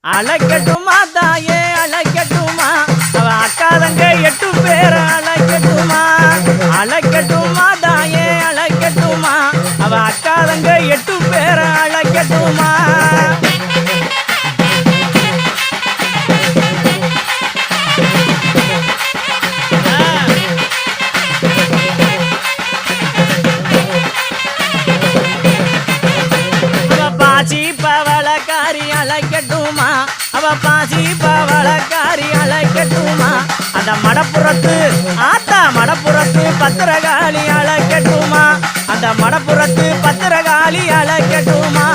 அழைக்கட்டுமா தாயே அழைக்கட்டுமா அவ அக்காதங்க 8 பேரை அழைக்கட்டுமா அழைக்கட்டுமா தாயே அழைக்கட்டுமா அவ அக்காதங்க 8 பேரை அழைக்கட்டுமா பவளக்காரி அழைக்கட்டுமா அவ பாசி பவளக்காரி அழைக்கட்டுமா அந்த மடப்புறத்து ஆத்தா மடப்புறத்து பத்திரகாளி அழைக்கட்டுமா அந்த மடப்புறத்து பத்திரகாளி அழைக்கட்டுமா